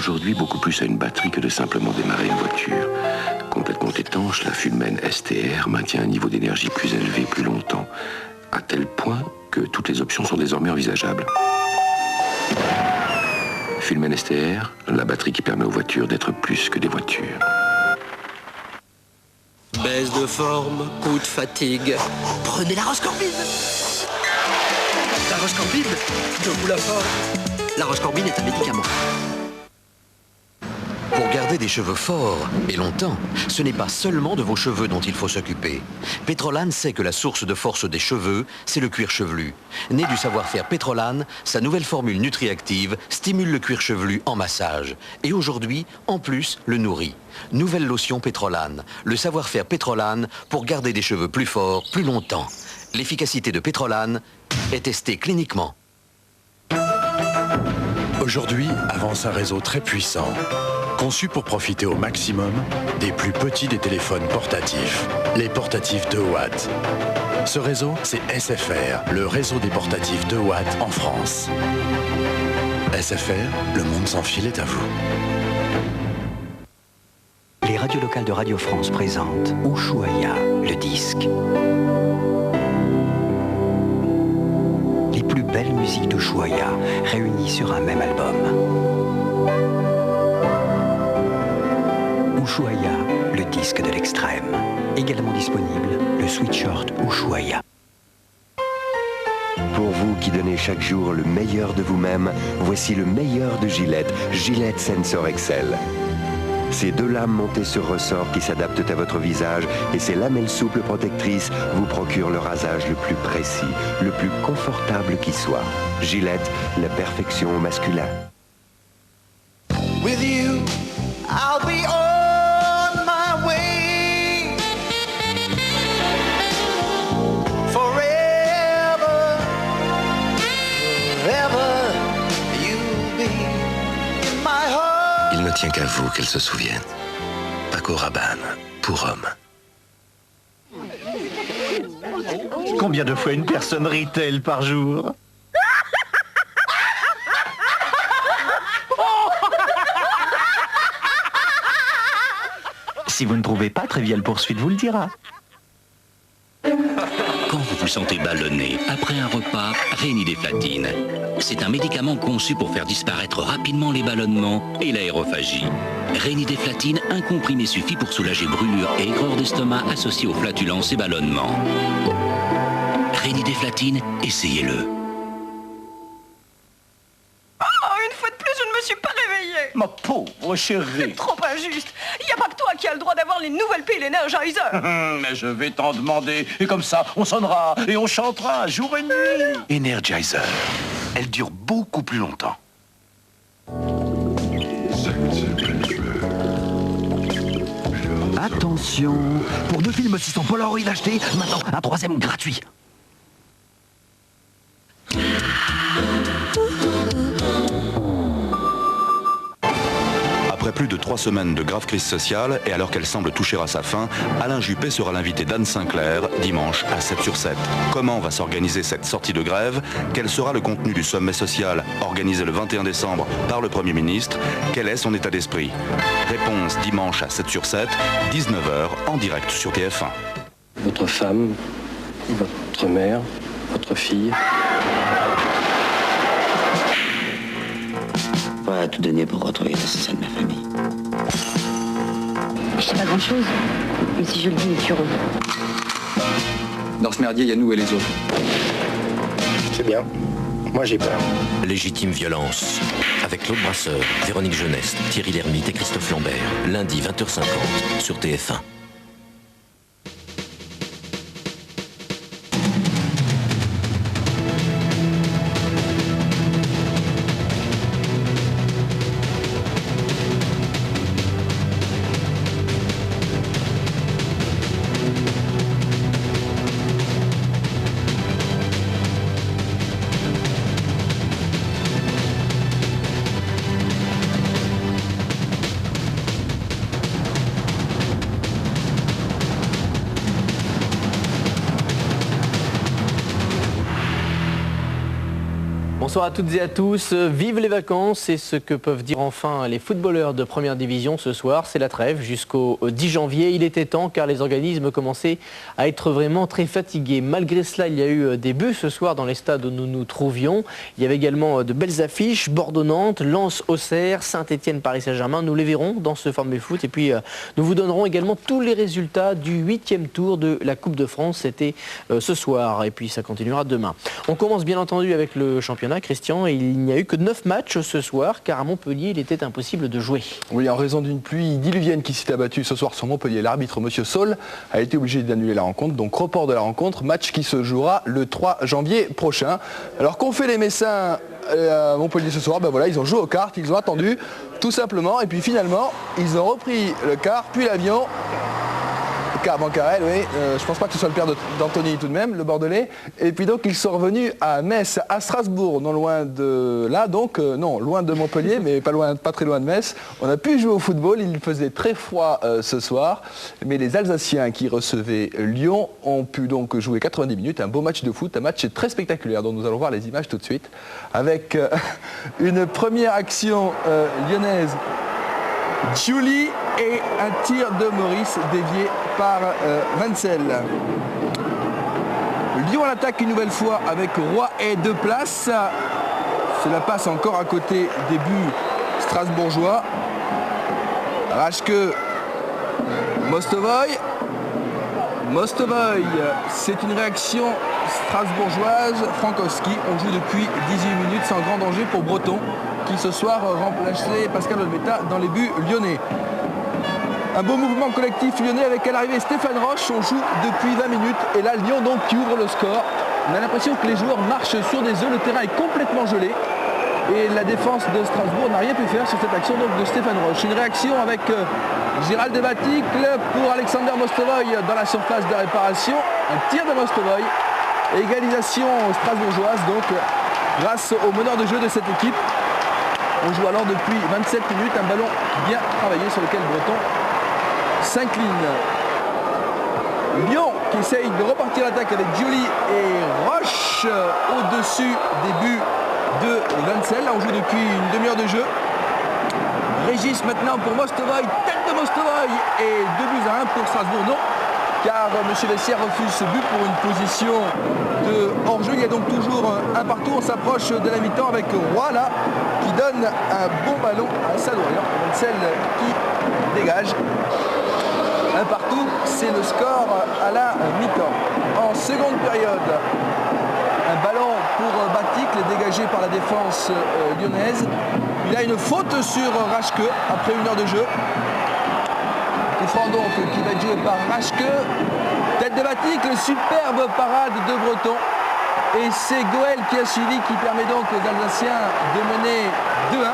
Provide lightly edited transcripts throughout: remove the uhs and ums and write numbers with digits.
aujourd'hui beaucoup plus à une batterie que de simplement démarrer une voiture. Complètement étanche, la Fullman STR maintient un niveau d'énergie plus élevé plus longtemps, à tel point que toutes les options sont désormais envisageables. Fullman STR, la batterie qui permet aux voitures d'être plus que des voitures. Baisse de forme, coup de fatigue. Prenez la Roscorbine. La Roscorbine, je vous la forme. La Roscorbine est un médicament. Pour garder des cheveux forts et longtemps, ce n'est pas seulement de vos cheveux dont il faut s'occuper. Pétrolane sait que la source de force des cheveux, c'est le cuir chevelu. Né du savoir-faire Pétrolane, sa nouvelle formule NutriActive stimule le cuir chevelu en massage. Et aujourd'hui, en plus, le nourrit. Nouvelle lotion Pétrolane. Le savoir-faire Pétrolane pour garder des cheveux plus forts, plus longtemps. L'efficacité de Pétrolane est testée cliniquement. Aujourd'hui avance un réseau très puissant, conçu pour profiter au maximum des plus petits des téléphones portatifs, les portatifs 2 watts. Ce réseau, c'est SFR, le réseau des portatifs 2 watts en France. SFR, le monde sans fil est à vous. Les radios locales de Radio France présentent Ushuaïa, le disque. Les plus belles musiques d'Ushuaïa réunies sur un même album. Ushuaïa, le disque de l'extrême. Également disponible, le sweatshirt Ushuaïa. Pour vous qui donnez chaque jour le meilleur de vous-même, voici le meilleur de Gillette, Gillette Sensor XL. Ces deux lames montées sur ressort qui s'adaptent à votre visage et ces lamelles souples protectrices vous procurent le rasage le plus précis, le plus confortable qui soit. Gillette, la perfection au masculin. With you, I'll be on my way. Forever, forever, you'll be in my heart. Il ne tient qu'à vous qu'elle se souvienne. Paco Rabanne, pour homme. Combien de fois une personne rit-elle par jour? Si vous ne trouvez pas, Trivial Poursuite vous le dira. Quand vous vous sentez ballonné, après un repas, Rénidéflatine. C'est un médicament conçu pour faire disparaître rapidement les ballonnements et l'aérophagie. Rénidéflatine, un comprimé suffit pour soulager brûlures et aigreur d'estomac associées aux flatulences et ballonnements. Rénidéflatine, essayez-le. Une fois de plus, je ne me suis pas réveillée. Ma pauvre chérie. C'est trop injuste. Il n'y a pas que toi qui as le droit d'avoir les nouvelles piles Energizer. Mais je vais t'en demander. Et comme ça, on sonnera et on chantera jour et nuit. Energizer. Elle dure beaucoup plus longtemps. Attention, pour 2 films 600 Polaroid achetés, maintenant un 3e gratuit. Après plus de 3 semaines de grave crise sociale et alors qu'elle semble toucher à sa fin, Alain Juppé sera l'invité d'Anne Sinclair dimanche à 7/7. Comment va s'organiser cette sortie de grève? Quel sera le contenu du sommet social organisé le 21 décembre par le Premier ministre? Quel est son état d'esprit? Réponse dimanche à 7/7, 19h en direct sur TF1. Votre femme, votre mère, votre fille. On va tout donner pour retrouver l'assassin de ma famille. Je sais pas grand-chose, mais si je le dis, ils tueront. Dans ce merdier, il y a nous et les autres. C'est bien. Moi, j'ai peur. Légitime violence. Avec Claude Brasseur, Véronique Jeunesse, Thierry Lhermitte et Christophe Lambert. Lundi 20h50 sur TF1. Bonsoir à toutes et à tous. Vive les vacances, c'est ce que peuvent dire enfin les footballeurs de première division ce soir. C'est la trêve jusqu'au 10 janvier. Il était temps car les organismes commençaient à être vraiment très fatigués. Malgré cela, il y a eu des buts ce soir dans les stades où nous nous trouvions. Il y avait également de belles affiches. Bordeaux-Nantes, Lens-Auxerre, Saint-Étienne-Paris Saint-Germain. Nous les verrons dans ce format foot. Et puis nous vous donnerons également tous les résultats du 8e tour de la Coupe de France. C'était ce soir et puis ça continuera demain. On commence bien entendu avec le championnat. Christian, il n'y a eu que 9 matchs ce soir car à Montpellier il était impossible de jouer. Oui, en raison d'une pluie diluvienne qui s'est abattue ce soir sur Montpellier, l'arbitre Monsieur Saul a été obligé d'annuler la rencontre, donc report de la rencontre, match qui se jouera le 3 janvier prochain. Alors qu'ont fait les Messins à Montpellier ce soir? Ben voilà, ils ont joué aux cartes, ils ont attendu tout simplement et puis finalement ils ont repris le car puis l'avion. Car Bancarel, oui, je pense pas que ce soit le père d'Anthony tout de même, le Bordelais. Et puis donc ils sont revenus à Metz, à Strasbourg, non loin de là, donc non, loin de Montpellier, mais pas très loin de Metz. On a pu jouer au football, il faisait très froid ce soir, mais les Alsaciens qui recevaient Lyon ont pu donc jouer 90 minutes, un beau match de foot, un match très spectaculaire dont nous allons voir les images tout de suite, avec une première action lyonnaise. Julie et un tir de Maurice dévié par Wenzel. Lyon à l'attaque une nouvelle fois avec Roy et deux places. Cela passe encore à côté des buts strasbourgeois. Raschke, Mostovoy. Mostovoy, c'est une réaction strasbourgeoise. Frankowski, on joue depuis 18 minutes sans grand danger pour Breton, qui ce soir remplaçait Pascal Olmeta dans les buts lyonnais. Un beau mouvement collectif lyonnais avec à l'arrivée Stéphane Roche, on joue depuis 20 minutes et là Lyon donc qui ouvre le score. On a l'impression que les joueurs marchent sur des œufs, le terrain est complètement gelé et la défense de Strasbourg n'a rien pu faire sur cette action donc de Stéphane Roche. Une réaction avec Gérald Devaticle pour Alexander Mostovoy dans la surface de réparation, un tir de Mostovoy, égalisation strasbourgeoise donc grâce au meneur de jeu de cette équipe. On joue alors depuis 27 minutes, un ballon bien travaillé sur lequel Breton s'incline. Lyon qui essaye de repartir l'attaque avec Giuli et Roche au-dessus des buts de Wenzel. Là on joue depuis une demi-heure de jeu. Régis maintenant pour Mostovoy, tête de Mostovoy et 2-1 pour Strasbourg. Non, car M. Vessière refuse ce but pour une position de hors-jeu. Il y a donc toujours un partout. On s'approche de la mi-temps avec Roy là, qui donne un bon ballon à Sadourian. Wenzel qui dégage. Un partout, c'est le score à la mi-temps. En seconde période, un ballon pour Baticle dégagé par la défense lyonnaise. Il a une faute sur Raschke après une heure de jeu. Coup franc donc qui va être joué par Raschke. Tête de Baticle, superbe parade de Breton. Et c'est Goël qui a suivi, qui permet donc aux Alsaciens de mener 2-1.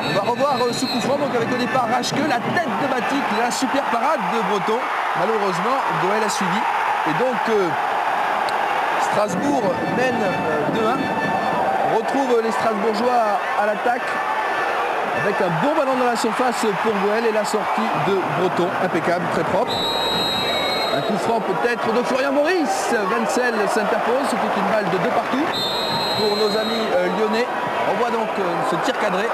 On va revoir ce coup franc donc avec au départ Raschke, la tête de Baticle, la super parade de Breton. Malheureusement, Goël a suivi. Et donc Strasbourg mène 2-1. On retrouve les Strasbourgeois à l'attaque avec un bon ballon dans la surface pour Goël et la sortie de Breton, impeccable, très propre. Un coup franc peut-être de Florian Maurice. Wenzel s'interpose, c'est une balle de 2 partout pour nos amis lyonnais. On voit donc ce tir cadré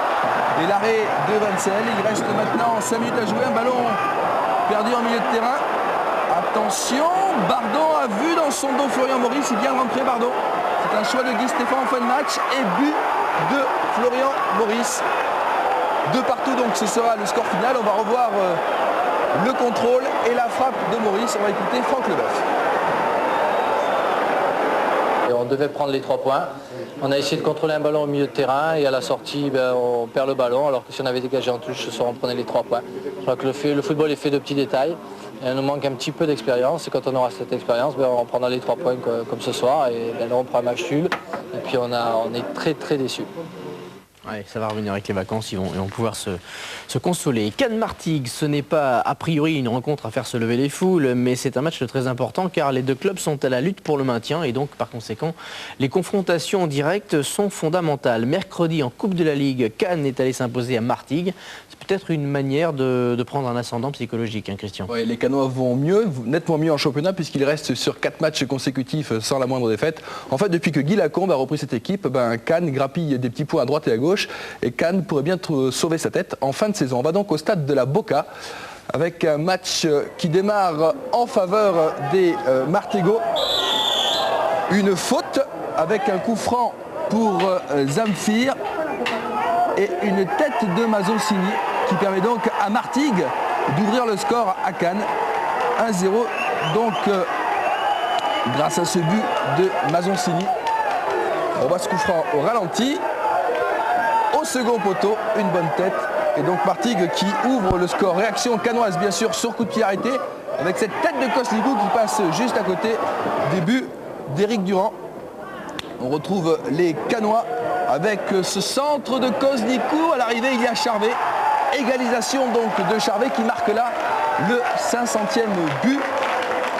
et l'arrêt de Wenzel. Il reste maintenant 5 minutes à jouer, un ballon perdu en milieu de terrain. Attention, Bardon a vu dans son dos Florian Maurice, il vient de rentrer Bardon. C'est un choix de Guy Stéphane en fin de match et but de Florian Maurice. 2 partout donc ce sera le score final. On va revoir le contrôle et la frappe de Maurice. On va écouter Franck Leboeuf. Et on devait prendre les 3 points. On a essayé de contrôler un ballon au milieu de terrain et à la sortie on perd le ballon alors que si on avait dégagé en touche ce soir on prenait les 3 points. Je crois que le football est fait de petits détails. Et il nous manque un petit peu d'expérience et quand on aura cette expérience, on prendra les 3 points comme ce soir et là on prend un match nul et puis on est très très déçus. Ouais, ça va revenir avec les vacances, ils vont pouvoir se consoler. Cannes-Martigues, ce n'est pas a priori une rencontre à faire se lever les foules, mais c'est un match très important car les deux clubs sont à la lutte pour le maintien et donc par conséquent les confrontations directes sont fondamentales. Mercredi en Coupe de la Ligue, Cannes est allé s'imposer à Martigues. C'est peut-être une manière de prendre un ascendant psychologique, hein, Christian. Ouais, les Cannois vont mieux, nettement mieux en championnat puisqu'ils restent sur 4 matchs consécutifs sans la moindre défaite. En fait, depuis que Guy Lacombe a repris cette équipe, Cannes grappille des petits points à droite et à gauche. Et Cannes pourrait bien sauver sa tête en fin de saison. On va donc au stade de la Boca avec un match qui démarre en faveur des Martégots. Une faute avec un coup franc pour Zamfir et une tête de Mazzocini qui permet donc à Martigues d'ouvrir le score à Cannes. 1-0 donc grâce à ce but de Mazzocini. On voit ce coup franc au ralenti. Au second poteau, une bonne tête. Et donc Martigues qui ouvre le score. Réaction cannoise bien sûr sur coup de pied arrêté. Avec cette tête de Kosnikou qui passe juste à côté des buts d'Éric Durand. On retrouve les Cannois avec ce centre de Kosnikou. À l'arrivée, il y a Charvet. Égalisation donc de Charvet qui marque là le 500e but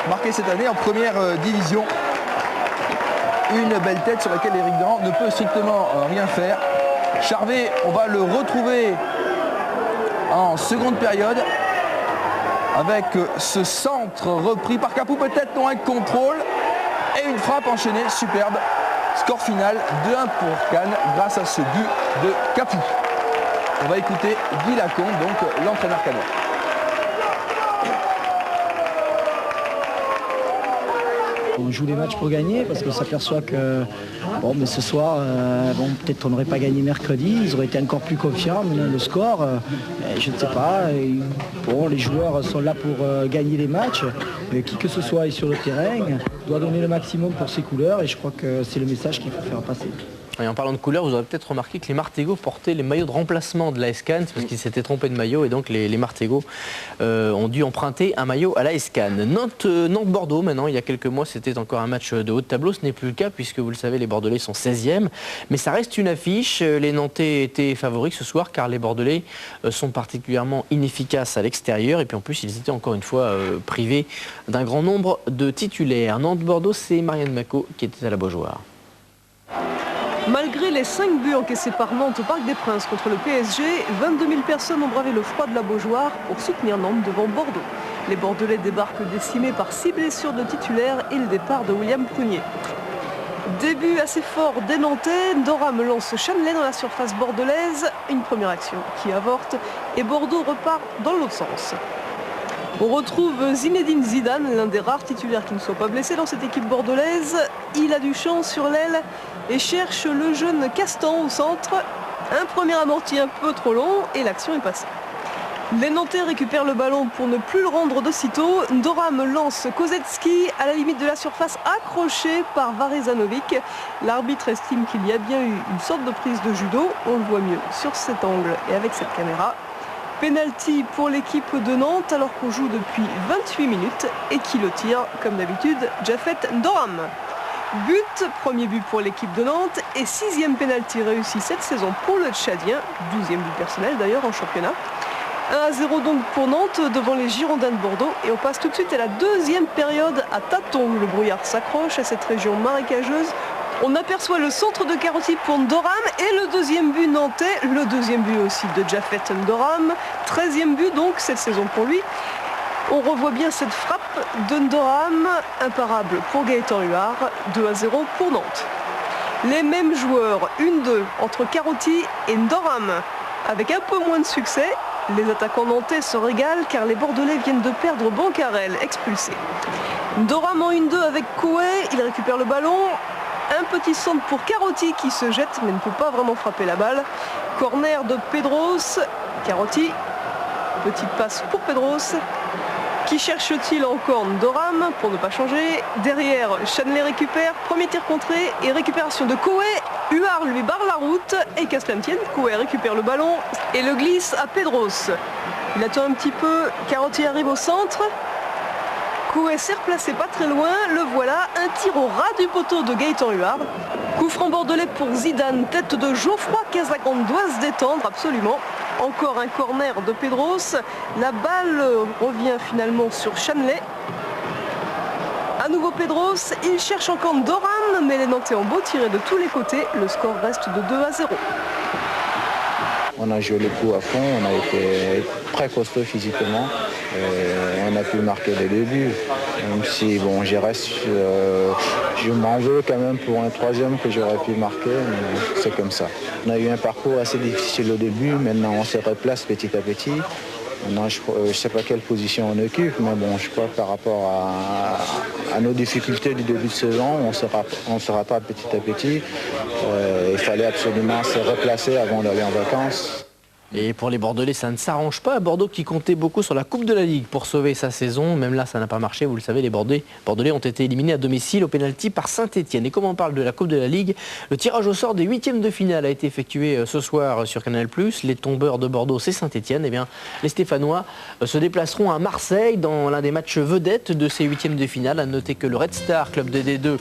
marqué cette année en première division. Une belle tête sur laquelle Éric Durand ne peut strictement rien faire. Charvet, on va le retrouver en seconde période avec ce centre repris par Capou, peut-être non, un contrôle et une frappe enchaînée superbe. Score final 2-1 pour Cannes grâce à ce but de Capou. On va écouter Guy Lacombe, donc l'entraîneur cannois. On joue les matchs pour gagner parce qu'on s'aperçoit que bon, mais ce soir, peut-être on n'aurait pas gagné mercredi, ils auraient été encore plus confiants, mais le score, je ne sais pas. Bon, les joueurs sont là pour gagner les matchs, qui que ce soit sur le terrain doit donner le maximum pour ses couleurs et je crois que c'est le message qu'il faut faire passer. Et en parlant de couleurs, vous aurez peut-être remarqué que les Martégots portaient les maillots de remplacement de l'AS Cannes parce qu'ils s'étaient trompés de maillot et donc les Martégots ont dû emprunter un maillot à l'AS Cannes. Nantes-Bordeaux, maintenant, il y a quelques mois, c'était encore un match de haut de tableau. Ce n'est plus le cas puisque, vous le savez, les Bordelais sont 16e. Mais ça reste une affiche. Les Nantais étaient favoris ce soir car les Bordelais sont particulièrement inefficaces à l'extérieur. Et puis en plus, ils étaient encore une fois privés d'un grand nombre de titulaires. Nantes-Bordeaux, c'est Marianne Macot qui était à la Beaujoire. Malgré les 5 buts encaissés par Nantes au Parc des Princes contre le PSG, 22 000 personnes ont bravé le froid de la Beaujoire pour soutenir Nantes devant Bordeaux. Les Bordelais débarquent décimés par 6 blessures de titulaires et le départ de William Prunier. Début assez fort des Nantais, Doram lance Chanelay dans la surface bordelaise, une première action qui avorte et Bordeaux repart dans l'autre sens. On retrouve Zinedine Zidane, l'un des rares titulaires qui ne soit pas blessé dans cette équipe bordelaise. Il a du champ sur l'aile et cherche le jeune Castan au centre. Un premier amorti un peu trop long et l'action est passée. Les Nantais récupèrent le ballon pour ne plus le rendre de sitôt. Doram lance Kozetski à la limite de la surface, accroché par Varezanovic. L'arbitre estime qu'il y a bien eu une sorte de prise de judo. On le voit mieux sur cet angle et avec cette caméra. Penalty pour l'équipe de Nantes alors qu'on joue depuis 28 minutes et qui le tire comme d'habitude, Jafet Doram. But, premier but pour l'équipe de Nantes et 6e penalty réussi cette saison pour le Tchadien, 12e but personnel d'ailleurs en championnat. 1-0 donc pour Nantes devant les Girondins de Bordeaux et on passe tout de suite à la deuxième période à tâtons. Le brouillard s'accroche à cette région marécageuse. On aperçoit le centre de Carotti pour Ndoram et le deuxième but nantais, le deuxième but aussi de Jafet Ndoram, 13e but donc cette saison pour lui. On revoit bien cette frappe de Ndoram, imparable pour Gaëtan Huard, 2-0 pour Nantes. Les mêmes joueurs, 1-2 entre Carotti et Ndoram, avec un peu moins de succès. Les attaquants nantais se régalent car les Bordelais viennent de perdre Bancarel, expulsé. Ndoram en 1-2 avec Koué, il récupère le ballon. Un petit centre pour Carotti qui se jette mais ne peut pas vraiment frapper la balle. Corner de Pedros. Carotti. Petite passe pour Pedros. Qui cherche-t-il encore Ndoram pour ne pas changer. Derrière, Chanelay récupère. Premier tir contré et récupération de Koué. Huard lui barre la route et casse la tienne. Koué récupère le ballon et le glisse à Pedros. Il attend un petit peu. Carotti arrive au centre. Coup est replacé pas très loin, le voilà, un tir au ras du poteau de Gaëtan Huard. Coup franc bordelais pour Zidane, tête de Geoffroy Casagrande doit se détendre absolument. Encore un corner de Pedros, la balle revient finalement sur Chanley. À nouveau Pedros, il cherche encore Doran, mais les Nantais ont beau tirer de tous les côtés, le score reste de 2-0. On a joué le coup à fond, on a été très costaud physiquement. On a pu marquer dès le début. Même si bon, je m'en veux quand même pour un troisième que j'aurais pu marquer, mais c'est comme ça. On a eu un parcours assez difficile au début, maintenant on se replace petit à petit. Maintenant, je ne sais pas quelle position on occupe, mais bon, je crois que par rapport à nos difficultés du début de saison, on se rattrape petit à petit. Il fallait absolument se replacer avant d'aller en vacances. Et pour les Bordelais, ça ne s'arrange pas. Bordeaux qui comptait beaucoup sur la Coupe de la Ligue pour sauver sa saison. Même là, ça n'a pas marché. Vous le savez, les Bordelais ont été éliminés à domicile au pénalty par Saint-Etienne. Et comme on parle de la Coupe de la Ligue, le tirage au sort des 8e de finale a été effectué ce soir sur Canal+. Les tombeurs de Bordeaux, c'est Saint-Etienne. Eh bien, les Stéphanois se déplaceront à Marseille dans l'un des matchs vedettes de ces 8e de finale. À noter que le Red Star, club de D2,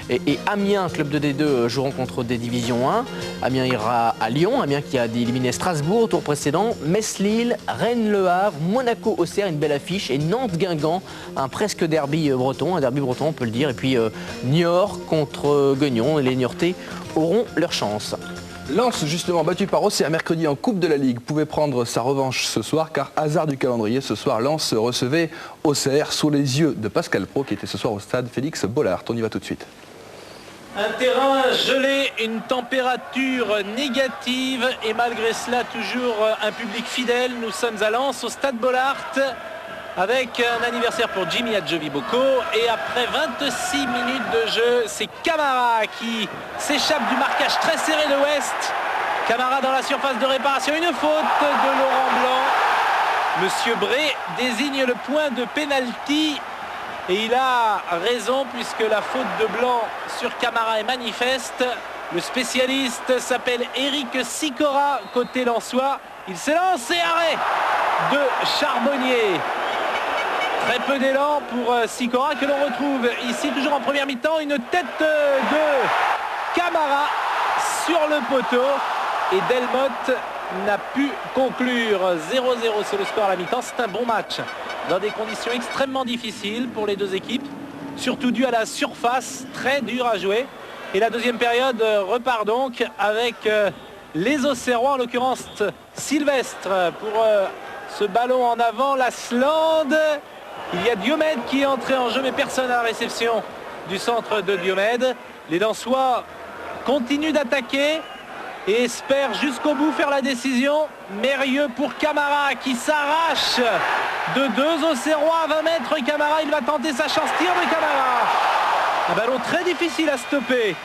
et Amiens, club de D2, joueront contre des divisions 1. Amiens ira à Lyon. Amiens qui a éliminé Strasbourg précédent, Metz-Lille, Rennes-Le Havre, Monaco-Auxerre, une belle affiche, et Nantes-Guingamp, un presque derby breton, on peut le dire, et puis Niort contre Guignon, et les Niortais auront leur chance. Lens, justement battu par Auxerre mercredi en Coupe de la Ligue, pouvait prendre sa revanche ce soir, car hasard du calendrier, ce soir Lens recevait Auxerre sous les yeux de Pascal Pro, qui était ce soir au stade Félix Bollard. On y va tout de suite. Un terrain gelé, une température négative et malgré cela toujours un public fidèle. Nous sommes à Lens au stade Bollard avec un anniversaire pour Jimmy Adjoviboko et après 26 minutes de jeu, c'est Camara qui s'échappe du marquage très serré de West. Camara dans la surface de réparation, une faute de Laurent Blanc. Monsieur Bré désigne le point de pénalty. Et il a raison puisque la faute de Blanc sur Camara est manifeste. Le spécialiste s'appelle Eric Sicora, côté lensois. Il s'élance et arrêt de Charbonnier. Très peu d'élan pour Sicora que l'on retrouve ici toujours en première mi-temps. Une tête de Camara sur le poteau. Et Delmotte n'a pu conclure. 0-0 c'est le score à la mi-temps. C'est un bon match dans des conditions extrêmement difficiles pour les deux équipes, surtout dû à la surface, très dure à jouer. Et la deuxième période repart donc avec les Auxerrois, en l'occurrence Sylvestre, pour ce ballon en avant, la Slande. Il y a Diomède qui est entré en jeu, mais personne à la réception du centre de Diomède. Les Lensois continuent d'attaquer et espère jusqu'au bout faire la décision. Mérieux pour Camara qui s'arrache de deux Auxerrois à 20 mètres. Camara, il va tenter sa chance. Tir de Camara. Un ballon très difficile à stopper